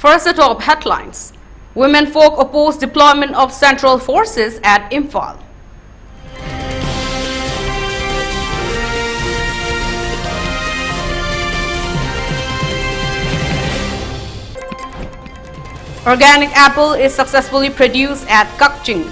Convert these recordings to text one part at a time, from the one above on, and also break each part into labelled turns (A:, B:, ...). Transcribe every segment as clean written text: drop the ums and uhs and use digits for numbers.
A: First, the top headlines. Women folk oppose deployment of central forces at Imphal. Organic apple is successfully produced at Kakching.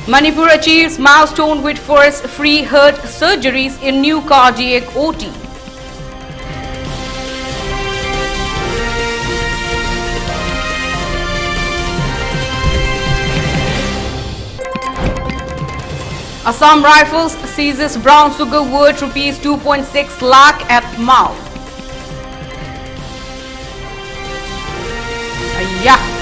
A: Manipur achieves milestone with first free heart surgeries in new cardiac OT. Assam Rifles seizes brown sugar worth rupees 2.6 lakh at Mao. Ayya.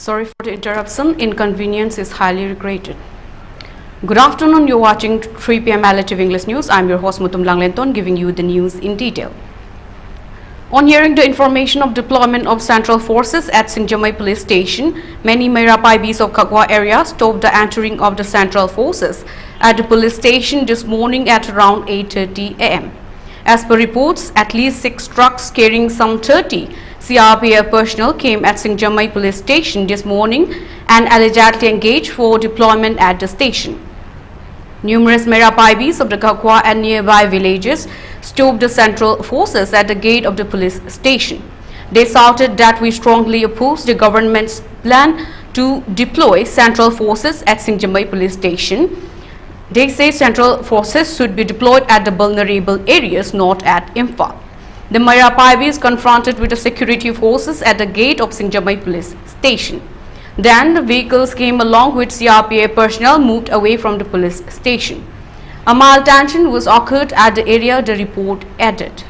A: Sorry for the interruption. Inconvenience is highly regretted. Good afternoon. You're watching 3 p.m. ELITETV English News. I'm your host Mutum Langlenton, giving you the news in detail. On hearing the information of deployment of central forces at Singjamai police station, many Merapaibis of Kakwa area stopped the entering of the central forces at the police station this morning at around 8:30 am. As per reports, at least 6 trucks carrying some 30 CRPF personnel came at Singjamai police station this morning and allegedly engaged for deployment at the station. Numerous Merapaibis of the Kakwa and nearby villages stopped the central forces at the gate of the police station. They shouted that we strongly oppose the government's plan to deploy central forces at Singjamai police station. They say central forces should be deployed at the vulnerable areas, not at Imphal. The Merapaibis confronted with the security forces at the gate of Singjamai police station. Then the vehicles came along with CRPF personnel moved away from the police station. A mild tension was occurred at the area, the report added.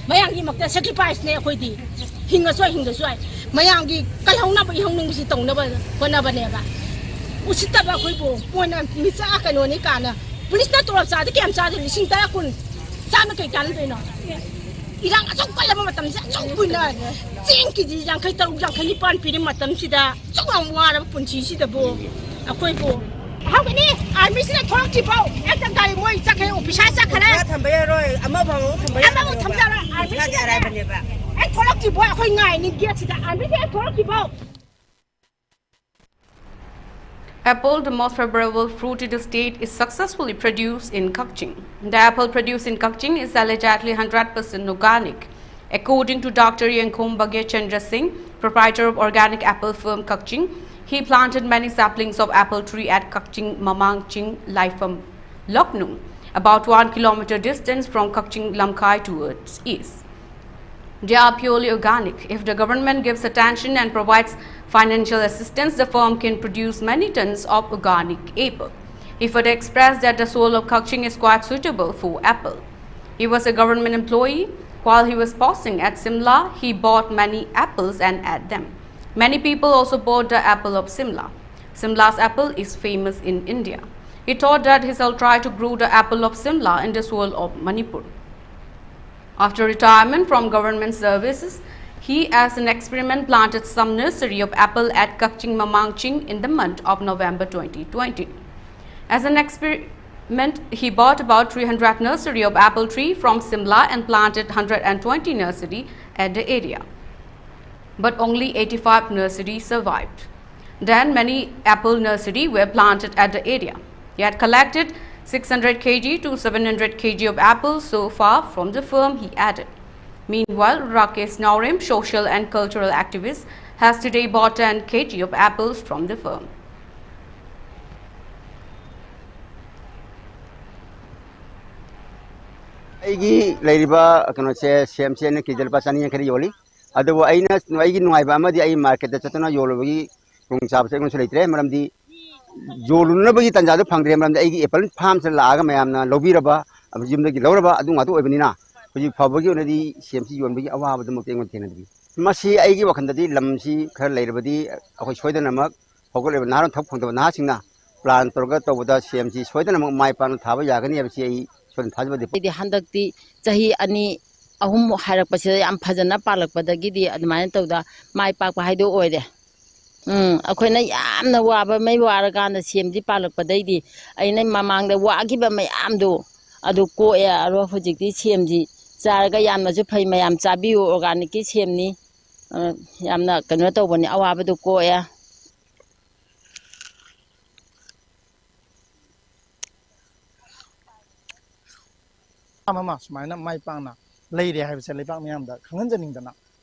B: Mayangi makta sacrifice ne khoi di hinga swai mayangi kalhongna ba ihong si tong na ba kona ba ne ba usita ba khoi bo pona misa ka no ni kana police na torap sa de kem sa de sing ta kun sa na kai kan de no irang asok kala ma matam sa sok kun na sing ki ji jang kai taru jang khani pan pi matam si da sok ang wa ra punchi si da bo akhoi bo how can he army sina thok ti pau ekta dai moi sa kai office sa khara thamba ya roi ama bang thamba ra army sina ba ne ba ai thok ti bo akhoi ngai ni get si da army sina thok ti pau.
A: Apple, the most favorable fruit in the state, is successfully produced in Kakching. The apple produced in Kakching is allegedly 100% organic. According to Dr. Yankom Bagya Chandra Singh, proprietor of organic apple firm Kakching, he planted many saplings of apple tree at Kakching Mamangching Laifam Loknung, about 1 kilometer distance from Kakching Lamkai towards east. They are purely organic. If the government gives attention and provides financial assistance, the firm can produce many tons of organic apple. He further expressed that the soil of Kakching is quite suitable for apple. He was a government employee. While he was posting at Simla, he bought many apples and ate them. Many people also bought the apple of Simla. Simla's apple is famous in India. He thought that he shall try to grow the apple of Simla in the soil of Manipur. After retirement from government services, he as an experiment planted some nursery of apple at Kakching Mamangching in the month of November 2020. As an experiment, he bought about 300 nursery of apple tree from Simla and planted 120 nursery at the area. But only 85 nurseries survived. Then many apple nursery were planted at the area. He had collected 600 kg to 700 kg of apples so far from the firm, he added. Meanwhile, Rakesh Naurim, social and cultural activist, has today bought 10 kg of apples from the firm.
C: Aigi lairiba kano se sem ne kijal pasani kari yoli adu aina aigi nuai ba ma di ai market da chatna yolo gi tung sab se ngon leitre maram di joluna bagi tanja do phangre maram di aigi apple farm se la ga mayam na lobi raba jim da gi loraba adu nga to oibani na ji phawagi ona di sem si yon bagi awa ba dum te ngon thena di masi aigi wakhanda di lam si khar lairiba di akoi soidana mak hogole na ron thok phangda na singna plan torga to boda sem si soidana mak mai pan thaba yagani abi si ai di
D: handakti chahi ani ahum harak pase am phajana palak padagi di admain tawda mai pak pa haido oide akoina yamna waba mai wara kana semdi palak padai di aina mamang da wagi ba mai amdo adu ko ya aro hojikti semji charaga yamna ju phai mayam chabi organic ki semni yamna kano tawbani awaba du ko ya
E: Mama, Smina, my pana, lady have said about me am the Kanganing,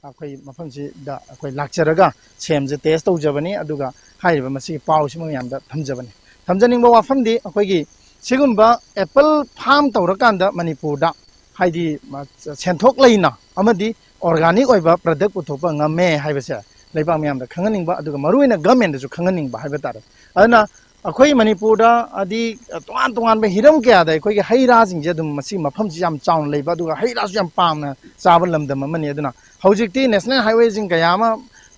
E: akwai mafamsi da akwai lakcharaga semje test to jabani aduga haiba masi pawsi mangam da thamjabani thamjaning ba wafam di akwai gi sigumba apple farm tawrakanda manipur da haidi senthok leina amadi organic oiba product puthokpa ngame haibase leibang myam da khanganing ba aduga maruina government da ju khanganing ba haiba tar adana अखोई मणिपुर अदी तोान तोान बे Hiram क्या दे अखोई के हैरा सिंग जे दुम मसी मफम जी याम chown लेबा दुगा हैरा सु याम पामना चाबल लमदम मनी अदुना हौजिकती नेशनल हाईवे जिंग कयामा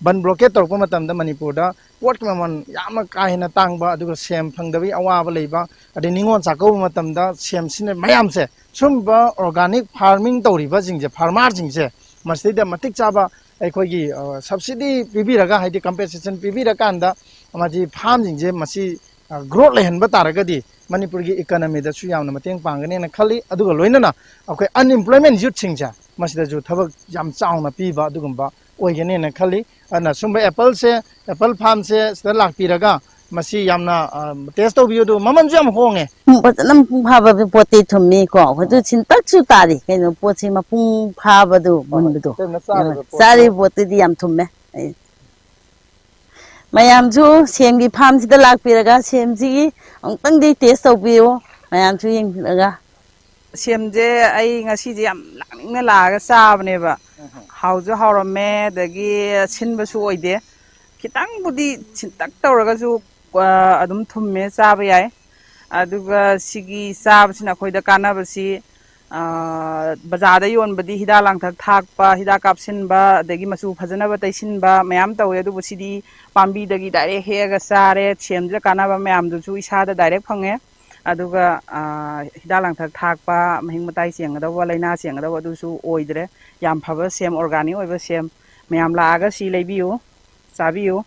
E: बन ब्लॉकेट तौरप मतम मणिपुर पोट के ममन याम काहेना तांगबा अदुगा सेम फंगदबी अवाब लेबा अदि निंगोन चाकौ मतम सेम सिने मयाम से सुमबा ऑर्गेनिक फार्मिंग तौरिबा जिंग फार्मर जिंग से मस्तिदा मतिक चाबा अखोई सब्सिडी पीबीरगा हाइदि कंपेंसेशन पीबीरकांदा अमाजी फार्म जिंग जे मसी ग्रोथ लेहनबा तारगदी मणिपुर की इकोनॉमी दा सु यामना मतेंग पांगने खली अदुगा लोइनना अखोई अनएम्प्लॉयमेंट यूथ सिंगजा मसिदा जु थबक याम चाउना पीबा अदुगुंबा ओइगने खली अना सुंबा एप्पल से एप्पल फार्म से सदा लाकपीरगा मसी यामना टेस्ट तौबियो दु ममन जु याम होंगे
D: फजनम फाबा पोते थुममी को हजु चिंतक सु तारी कैनो पोचे मपुंग फाबदु मुनबदु सारी पोते दि याम थुममे मैम सेम की फार्म से लापीरगा सेम से अंतंग टेस्ट तौबियो मैम येंगा
F: सेम जे लांगने लागा चाबनेबा हाउजु हाउरमे दगी सिनबसु ओइदे खितांगबुदी सिनतक तौरगाजु अदुम थुम्मे चाबा याय अदुगा सिगी चाबसिना खोइदा कानाबसि बाजार योनबदी हिदा लांथक थाकपा हिदा कापसिनबा दगी मसु फजनबा तैसिनबा मयाम तौए अदुबु सिदी पांबीदगी डायरेक्ट हेगा चारे सेमजे कानाबा मयामदुसु इसादा डायरेक्ट फंगे अदुगा हिदा लांथक थाकपा महिंग मताई सेंगदबा लैना सेंगदबा अदुसु ओइद्रे याम फबा सेम ऑर्गेनिक ओइबा सेम मयाम लागा सि लेबियो चाबियो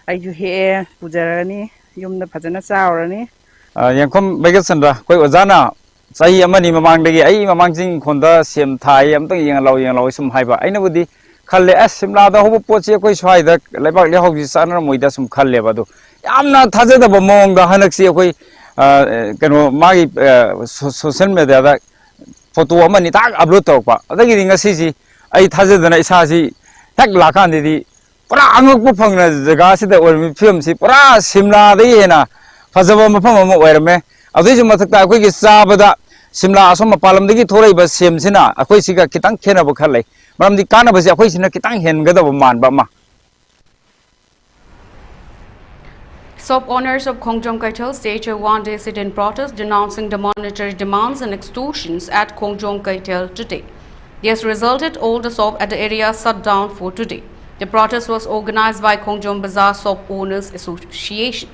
F: आइजु हे पुजरनी युमदा फजना चावरनी
G: यंखम बेगसनरा कोई ओजाना सही अमनी ममांगदगी आई ममांगजिंग खोंदा सेम थाई अमतंग येंगलाव सुम हाइबा आइनबुदी खल्ले सिमलादा होबो पोचे कोई स्वाइदा लेबाक ले हौजि सानर मोइदा सुम खल्ले बादु यामना थाजदबा मोंगदा हनक्सी कोई कनो मागी सोशल मीडिया दा फोटो अमनी ताक अपलोड तौपा अदगी ngasi आई थाजदना इसासी हेक लाखानदि पुरा अंगकपु फंगना जगह सिदा ओरमि फिल्म सि पुरा सिमला दे हेना फजबा मफम अम ओरमे अदुजु मथकता अखोई की चाबदा सिमला असम पालमदगी थोरैबा सेमसिना अखोई सिगा खितांग खेनबो खलै मरमदि कानबसे अखोई सिना खितांग हेनगदबो मानबा मा
A: Shop owners of Khongjom Kaital staged a one-day sit-in protest denouncing the monetary demands and extortions at Khongjom Kaital today. This resulted all the shop at the area shut down for today. The protest was organized by Khongjom Bazaar Shop Owners Association.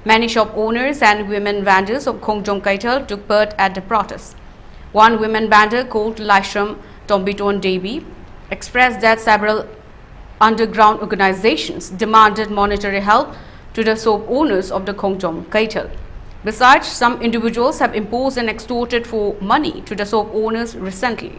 A: Many shop owners and women vendors of Khongjom Kaital took part at the protest. One women vendor called Laishram Tombiton Devi expressed that several underground organizations demanded monetary help to the shop owners of the Khongjom Kaital. Besides, some individuals have imposed and extorted for money to the shop owners recently.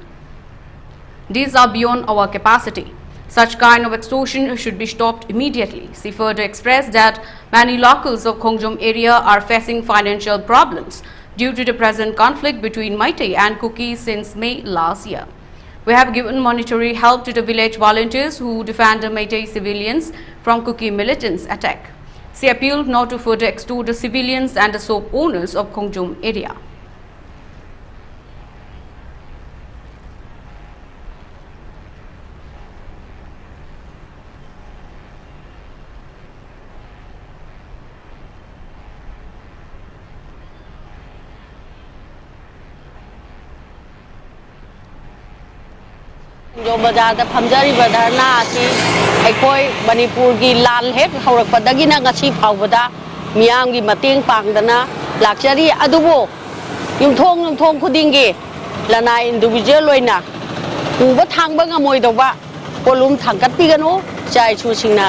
A: These are beyond our capacity. Such kind of extortion should be stopped immediately. She further expressed that many locals of Khongjom area are facing financial problems due to the present conflict between Meitei and Kuki since May last year. We have given monetary help to the village volunteers who defend the Meitei civilians from Kuki militants' attack. She appealed not to further extort the civilians and the shop owners of Khongjom area.
D: जो बाजार दा फमजरीबा धरना असि अखोई मणिपुर की लाल हेक हौरकपदगिना ngasi फावबदा मियामगी मतेंग पांगदना लाक्चरी अदुबो युमथोंग खुदिंगी लना individual लोइना उबा थांगबा ngमोइदोबा पोलुम थांगकत्तिगनो चाइ छुसिंगना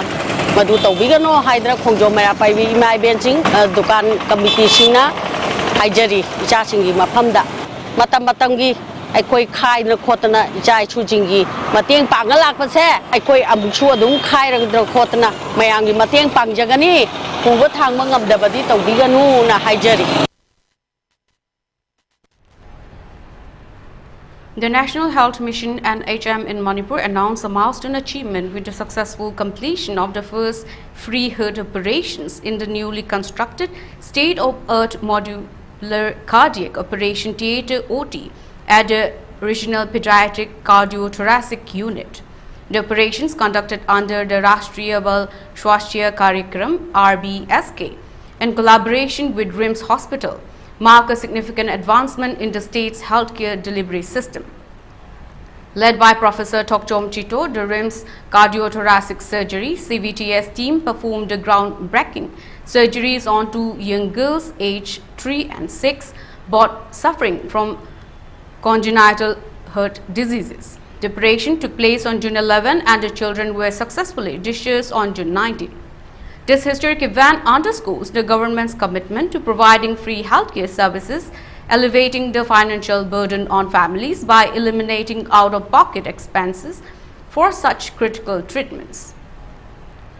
D: मदु तौबिगनो हाइद्रा खोंजोम मया पाइबी इमाइ बेंचिंग दुकान कमिटी सिंगना हाइजरी इचासिंगी मफमदा मतम मतमगी अखोई खाइद्र खोतना इचाइ छुजिंगी मतेंग पांगा लाकपसे अखोई अमुसु अदुम खाइरगद्र खोतना मयांगी मतेंग पांगजगनी उबा थांगबा ngमदबदी तौबिगनु ना हाइजरी.
A: The National Health Mission and HM in Manipur announced a milestone achievement with the successful completion of the first free heart operations in the newly constructed state-of-the-art modular cardiac operation theatre (OT) at the Regional Pediatric Cardiothoracic Unit. The operations conducted under the Rashtriya Bal Swasthya Karyakram (RBSK) in collaboration with RIMS Hospital, mark a significant advancement in the state's healthcare delivery system. Led by Professor Tokchom Chito, the RIMS Cardiothoracic Surgery (CVTS) team performed the groundbreaking surgeries on 2 young girls aged 3 and 6, both suffering from congenital heart diseases. The operation took place on June 11 and the children were successfully discharged on June 19. This historic event underscores the government's commitment to providing free healthcare services, elevating the financial burden on families by eliminating out-of-pocket expenses for such critical treatments.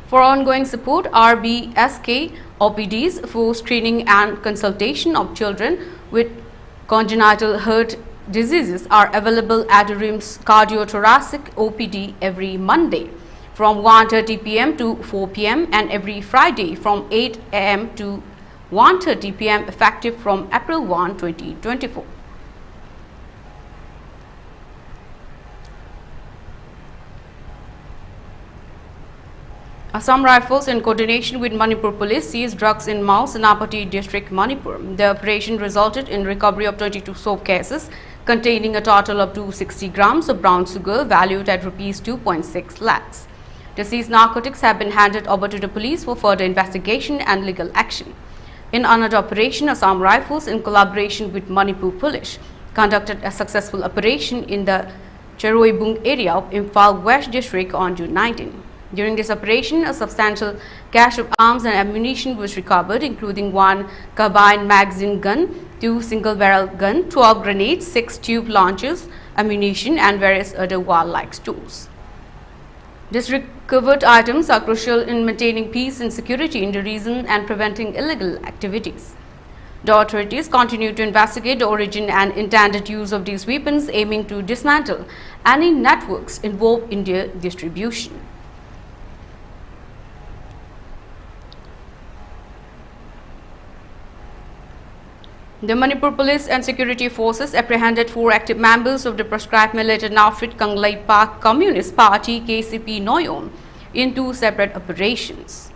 A: For ongoing support, RBSK OPDs for screening and consultation of children with congenital heart diseases are available at RIMS Cardiothoracic OPD every Monday from 1:30 p.m. to 4 p.m. and every Friday from 8 a.m. to 1:30 p.m. effective from April 1, 2024. Assam Rifles, in coordination with Manipur Police, seized drugs in Mao Senapati district, Manipur. The operation resulted in recovery of 22 soap cases containing a total of 260 grams of brown sugar valued at Rs 2.6 lakhs. The seized narcotics have been handed over to the police for further investigation and legal action. In another operation, Assam Rifles, in collaboration with Manipur Police, conducted a successful operation in the Cheroibung area of Imphal West district on June 19. During this operation, a substantial cache of arms and ammunition was recovered, including 1 carbine magazine gun, 2 single-barrel gun, 12 grenades, 6 tube launchers, ammunition, and various other warlike stores. These recovered items are crucial in maintaining peace and security in the region and preventing illegal activities. The authorities continue to investigate the origin and intended use of these weapons, aiming to dismantle any networks involved in their distribution. The Manipur Police and Security Forces apprehended 4 active members of the proscribed militant outfit Kanglai Park Communist Party KCP Noyon in 2 separate operations.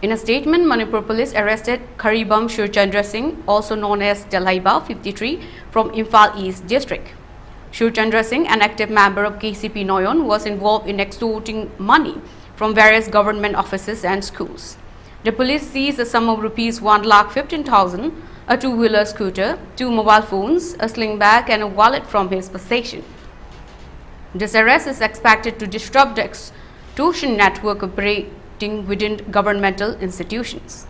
A: In a statement, Manipur Police arrested Karibam Shurchandra Singh, also known as Delaiba, 53, from Imphal East District. Shurchandra Singh, an active member of KCP Noyon, was involved in extorting money from various government offices and schools. The police seized a sum of Rs 1,15,000, a 2-wheeler scooter, 2 mobile phones, a sling bag and a wallet from his possession. This arrest is expected to disrupt the extortion network operating within governmental institutions.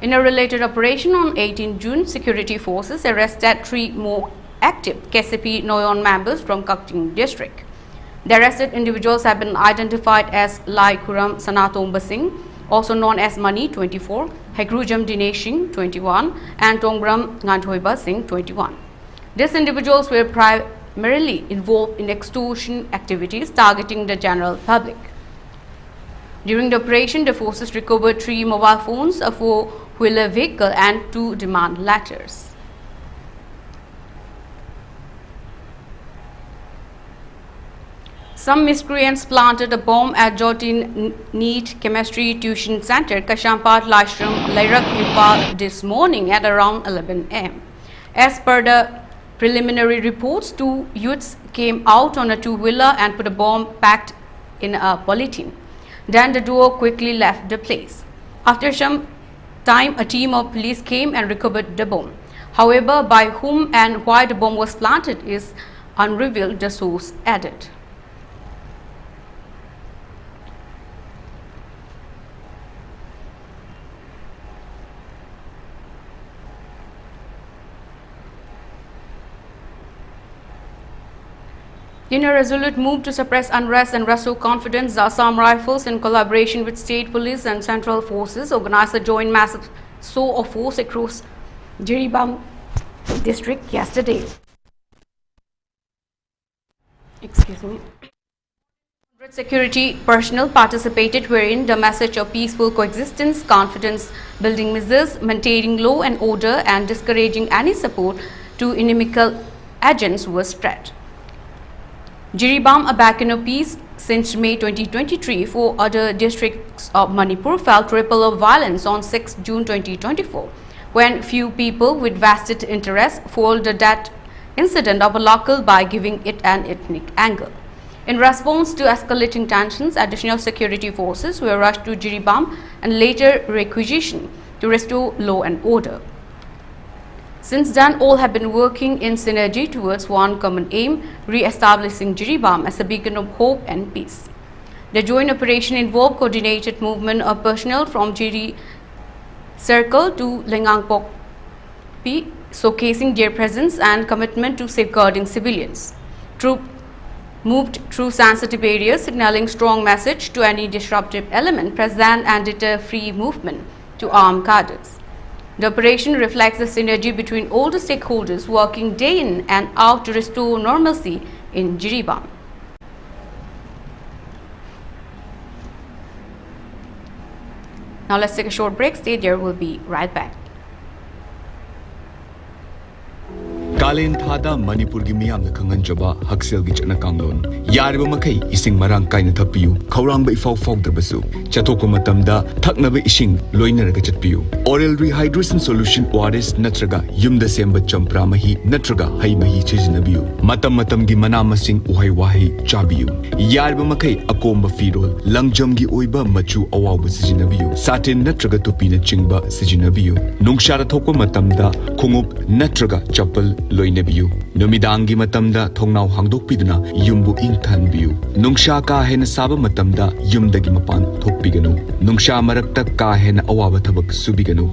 A: In a related operation on 18 June, security forces arrested 3 more active KCP Noyon members from Kakching district. The arrested individuals have been identified as Lai Kuram Sanatomba Singh, also known as Mani, 24, Hekrujam Dinesh Singh, 21, and Tongbram Nganthoiba Singh, 21. These individuals were primarily involved in extortion activities targeting the general public. During the operation, the forces recovered 3 mobile phones, a 4-wheeler vehicle, and 2 demand letters. Some miscreants planted a bomb at Jotin NEET Chemistry Tuition Center, Kashampat, Lashram, Lairak, Imphal this morning at around 11 am. As per the preliminary reports, 2 youths came out on a 2-wheeler and put a bomb packed in a polythene. Then the duo quickly left the place. After some time, a team of police came and recovered the bomb. However, by whom and why the bomb was planted is unrevealed, the source added. In a resolute move to suppress unrest and restore confidence, the Assam Rifles, in collaboration with state police and central forces, organized a joint massive show of force across Jiribam district yesterday. Security personnel participated, wherein the message of peaceful coexistence, confidence-building measures, maintaining law and order, and discouraging any support to inimical agents was spread. Jiribam, a beacon of peace, Since May 2023, 4 other districts of Manipur felt ripple of violence on 6 June 2024, when few people with vested interests foiled the death incident of a local by giving it an ethnic angle. In response to escalating tensions, additional security forces were rushed to Jiribam and later requisitioned to restore law and order. Since then, all have been working in synergy towards one common aim, re-establishing Jiribam as a beacon of hope and peace. The joint operation involved coordinated movement of personnel from Jiri Circle to Lengangpok, showcasing their presence and commitment to safeguarding civilians. Troops moved through sensitive areas, signaling strong message to any disruptive element present and deter free movement to armed cadres. The operation reflects the synergy between all the stakeholders working day in and out to restore normalcy in Jiribam. Now let's take a short break. Stay there, we'll be right back.
H: Kalen thada Manipur gi miyam na khangan jaba haksel gi chana kanglon yariba makai ising marang kaina thapiu khawrang ba ifau fau drabasu chathokko matamda thaknaba ising loina raga chatpiu oral rehydration solution ORS natraga yumda semba champra mahi natraga hai mahi chijinabiu matam gi mana masing uhai wahi chabiu yariba makai akomba firol langjam gi oiba machu awabu sijinabiu satin natraga tupina chingba sijinabiu nungshara thokko matamda khungup natraga chapal loinabiu nomidangi matamda thongnau hangdokpiduna yumbu ingthanbiu nungsha ka hena saba matamda yumdagi mapan thokpiganu nungsha marakta ka hena awaba thabak subiganu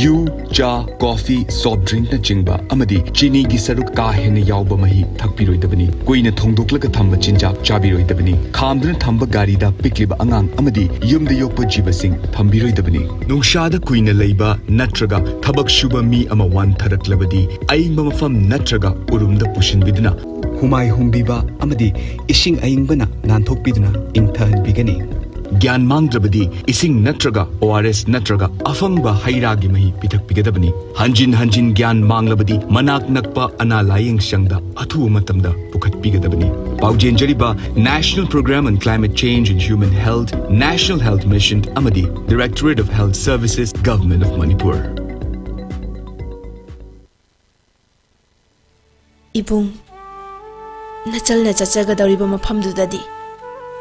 H: yu cha coffee soft drink na chingba amadi chini gi saruk ka hena yawba mahi thakpiroidabani koina thongdoklaga thamba chinjak chabiroidabani khamduna thamba gari da pikliba angang amadi yumda yokpa jibasing thambiroidabani nungsha da kuina leiba natraga thabak shuba mi ama wan tharaklabadi aingba mafam natraga urumda pushinbiduna humai humbiba amadi ising aingbana nanthokpiduna ingthanbigani Gyan mangdrabadi ising natraga ORS natraga afangba hairagi mahi pithakpigadabani hanjin gyan manglabadi manak nakpa ana layeng shangda athu matamda pukhatpigadabani paujenjariba National Program on Climate Change and Human Health National Health Mission amadi Directorate of Health Services Government of Manipur
I: Ibung nachal na chachaga dawriba mafamdudadi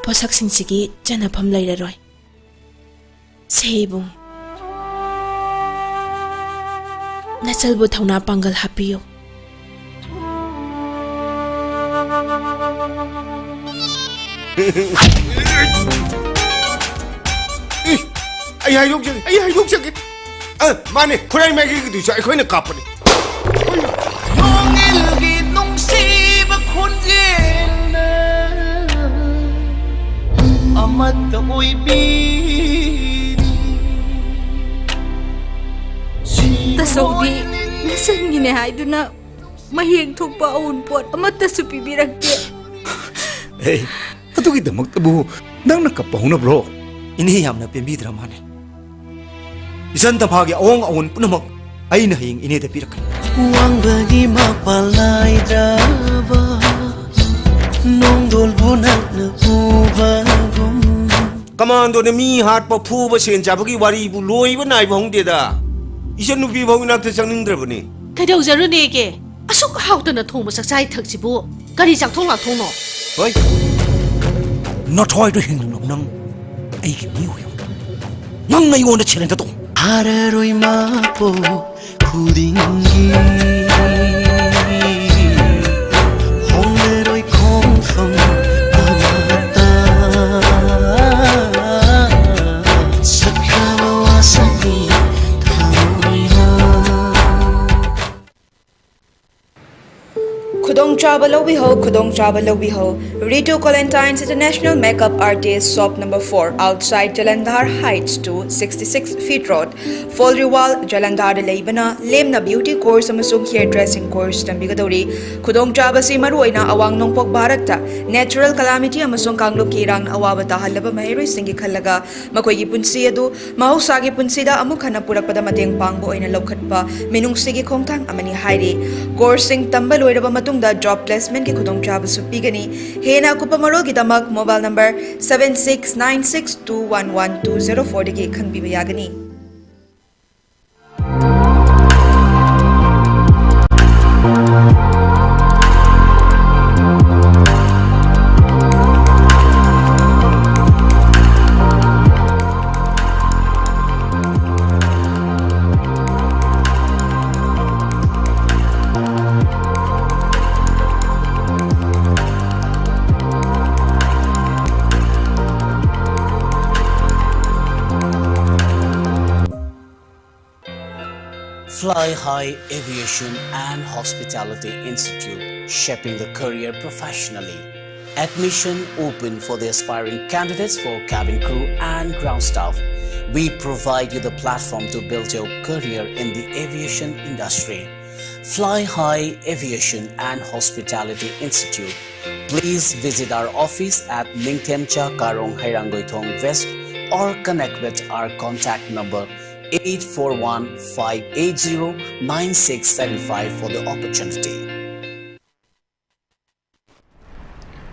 I: posaksingsigi chanafam lairaroi seibung nachalbu thauna pangal hapiyo
J: ai hayok jage mane khurai magi gi du sai khoina kapani nongil gi nungsiba khunjena amat oibi
I: tasawdi nasangine haiduna mahiyeng thokpa aun pot amata supibirakte
J: hey atugi damak tabu nang nakapahuna bro ini yamna pembi dramane isan taphagi awang awun punamak aina hing ini da pirak
K: wang bagi mapalai daba nongdol bunak na ubagum
J: kamando ne mi hat pa phu ba sen jabagi wari bu loi ba nai bong de da isan nu bi bong nak ta changning drabani
B: kadau zarune ke asuk hautana thoma saksai thaksibu kari chak thong la thong no
J: hoi
K: not hoy to hing nom nang ai ki mi hoy nang nai on da chelen ta to hararoi ma po khudingi hongeroi khong khong amata sakhawa wasani
L: Khudong Chaba Lobi Ho, Rito Colentine's International Makeup Artist, shop number 4, outside Jalandhar Heights to 66 Feet Road, Folriwal, Jalandhar Leibana, Lemna Beauty Course, Amasung Hairdressing Course, Tambigadori, Khudong Chaba Simaruina, Awang Nongpok Barata, Natural Calamity, Amasung Kanglo Kirang, Awabata Halaba Mahiri, Singi Kalaga, Makogi Punsiadu, Mahusagi Punsida, Amukana Purapada Mateng Pangbo in a Lokatpa, Minung Sigi Kongtang, Amani Hairi, Coursing Tambaluida Matung. The job slot placement ki khudongchaba su pigani hena kupamarol gi damak mobile number 7696211204 dagi khanbiba yagani.
M: Fly High Aviation and Hospitality Institute, shaping the career professionally. Admission open for the aspiring candidates for cabin crew and ground staff. We provide you the platform to build your career in the aviation industry. Fly High Aviation and Hospitality Institute. Please visit our office at Ningthemcha Karong Hairangoithong West or connect with our contact number 841-580-9675 for the opportunity.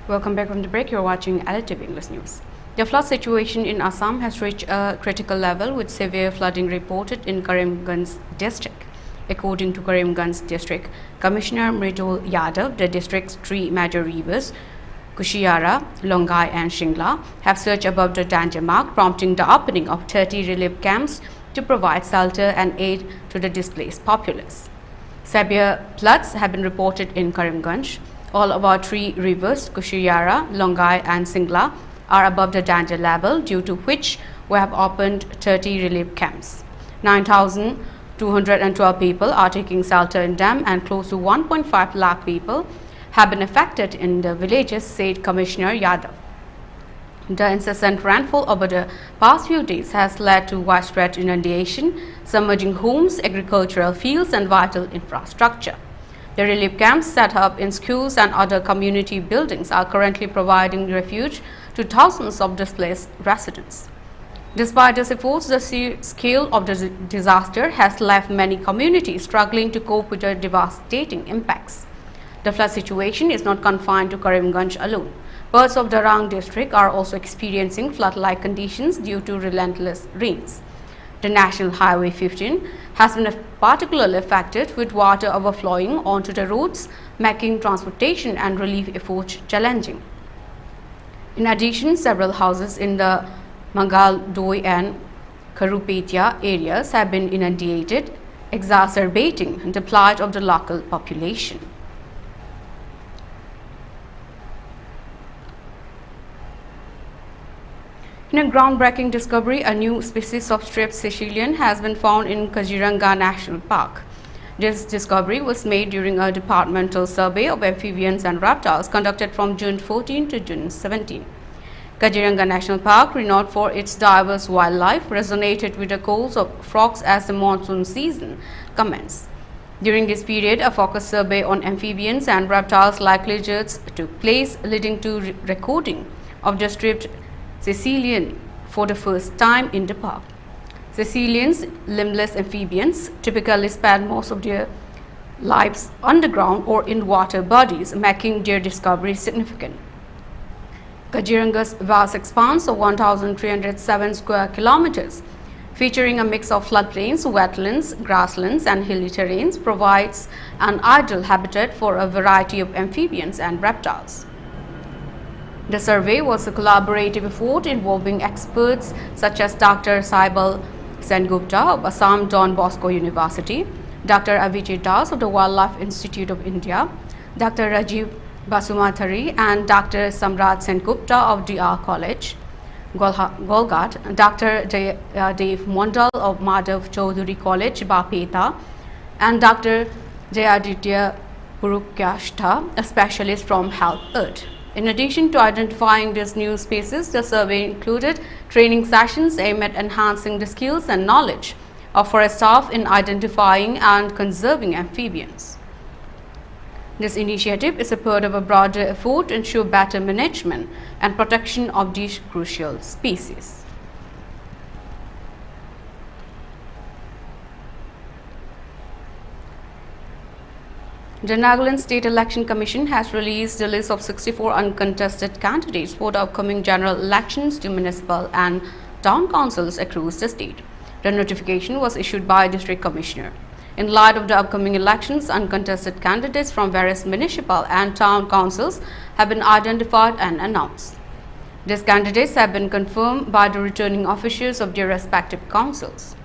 A: Welcome back from the break. You're watching ELITETV English News. The flood situation in Assam has reached a critical level with severe flooding reported in Karimganj district. According to Karimganj district Commissioner Mridul Yadav, the district's three major rivers, Kushiara, Longai and Shingla, have surged above the danger mark, prompting the opening of 30 relief camps to provide shelter and aid to the displaced populace. Severe floods have been reported in Karimganj. All of our three rivers, Kushiara, Longai and Shingla, are above the danger level, due to which we have opened 30 relief camps. 9,212 people are taking shelter in them and close to 1.5 lakh people have been affected in the villages, said Commissioner Yadav. The incessant rainfall over the past few days has led to widespread inundation, submerging homes, agricultural fields and vital infrastructure. The relief camps set up in schools and other community buildings are currently providing refuge to thousands of displaced residents. Despite these efforts, the scale of the disaster has left many communities struggling to cope with the devastating impacts. The flood situation is not confined to Karimganj alone. Parts of the Darang district are also experiencing flood-like conditions due to relentless rains. The National Highway 15 has been particularly affected, with water overflowing onto the roads, making transportation and relief efforts challenging. In addition, several houses in the Mangal-Doi and Karupetia areas have been inundated, exacerbating the plight of the local population. In a groundbreaking discovery, a new species of striped Sicilian has been found in Kaziranga National Park. This discovery was made during a departmental survey of amphibians and reptiles conducted from June 14 to June 17. Kaziranga National Park, renowned for its diverse wildlife, resonated with the calls of frogs as the monsoon season commenced. During this period, a focus survey on amphibians and reptiles like lizards took place, leading to recording of the striped Sicilian for the first time in the park. Sicilians, limbless amphibians, typically spend most of their lives underground or in water bodies, making their discovery significant. Kaziranga's vast expanse of 1,307 square kilometers, featuring a mix of floodplains, wetlands, grasslands and hilly terrains, provides an ideal habitat for a variety of amphibians and reptiles. The survey was a collaborative effort involving experts such as Dr. Saibal Sengupta of Assam Don Bosco University, Dr. Avijit Das of the Wildlife Institute of India, Dr. Rajiv Basumatari and Dr. Samrat Sengupta of DR College, Golgat, Dr. Dave Mondal of Madhav Chaudhuri College, Bapeta, and Dr. Jayaditya Purukyashta, a specialist from Health Earth. In addition to identifying these new species, the survey included training sessions aimed at enhancing the skills and knowledge of forest staff in identifying and conserving amphibians. This initiative is a part of a broader effort to ensure better management and protection of these crucial species. The Nagaland State Election Commission has released the list of 64 uncontested candidates for the upcoming general elections to municipal and town councils across the state. The notification was issued by District Commissioner. In light of the upcoming elections, uncontested candidates from various municipal and town councils have been identified and announced. These candidates have been confirmed by the returning officials of their respective councils.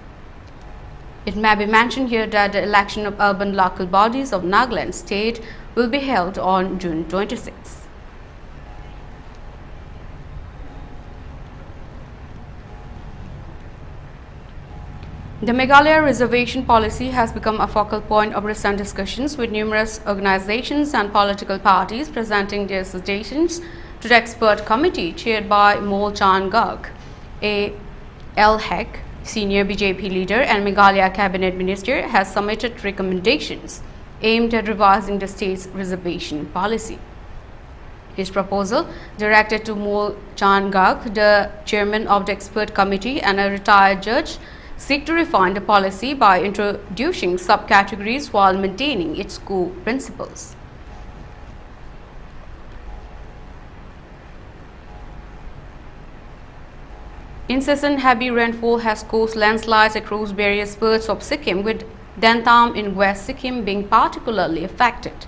A: It may be mentioned here that the election of urban local bodies of Nagaland state will be held on June 26. The Meghalaya reservation policy has become a focal point of recent discussions, with numerous organizations and political parties presenting their suggestions to the expert committee chaired by Molchan Garg, a LHEC senior BJP leader and Meghalaya cabinet minister, has submitted recommendations aimed at revising the state's reservation policy. His proposal, directed to Molchan Garg, the chairman of the expert committee and a retired judge, seek to refine the policy by introducing subcategories while maintaining its core principles. Incessant heavy rainfall has caused landslides across various parts of Sikkim, with Dantam in West Sikkim being particularly affected.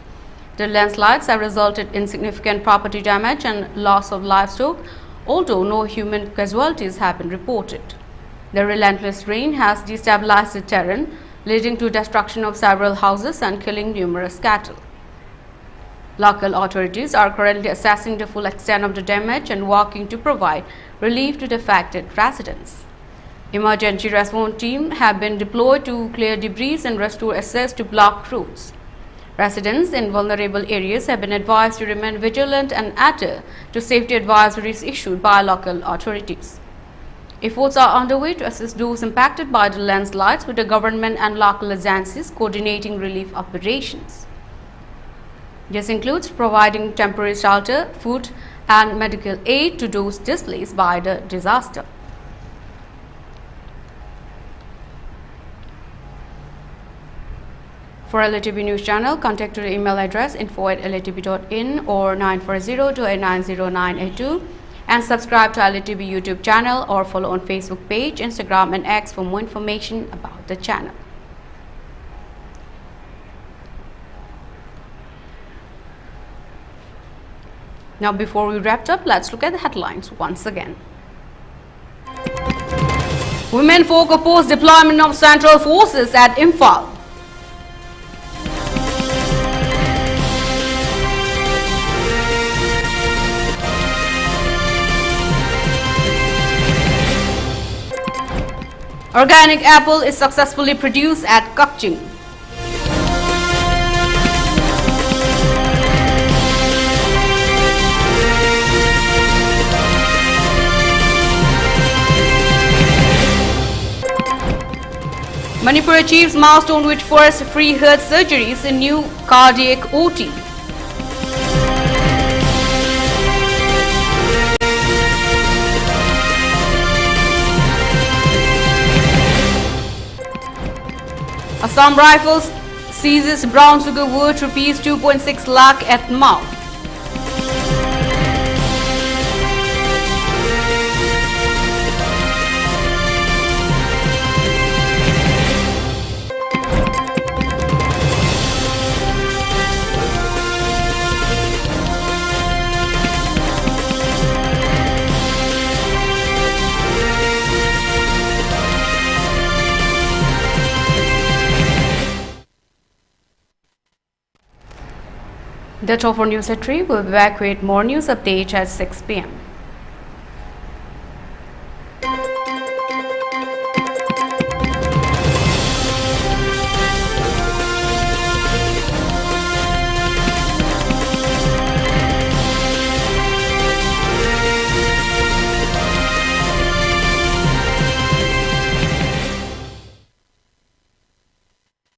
A: The landslides have resulted in significant property damage and loss of livestock, although no human casualties have been reported. The relentless rain has destabilized the terrain, leading to destruction of several houses and killing numerous cattle. Local authorities are currently assessing the full extent of the damage and working to provide relief to the affected residents. Emergency response teams have been deployed to clear debris and restore access to blocked roads. Residents in vulnerable areas have been advised to remain vigilant and adhere to safety advisories issued by local authorities. Efforts are underway to assist those impacted by the landslides, with the government and local agencies coordinating relief operations. This includes providing temporary shelter, food and medical aid to those displaced by the disaster. For ELITETV News Channel, contact to the email address info@elitetv.in or 940-2890982 and subscribe to ELITETV YouTube channel or follow on Facebook page, Instagram and X for more information about the channel. Now, before we wrap up, let's look at the headlines once again. Women folk oppose deployment of central forces at Imphal. Organic apple is successfully produced at Kakching. Manipur achieves milestone with first free heart surgeries in new cardiac OT. Assam Rifles seizes brown sugar worth rupees 2.6 lakh at Mount. That's all for News at 3. We'll be back with more news updates at 6 p.m.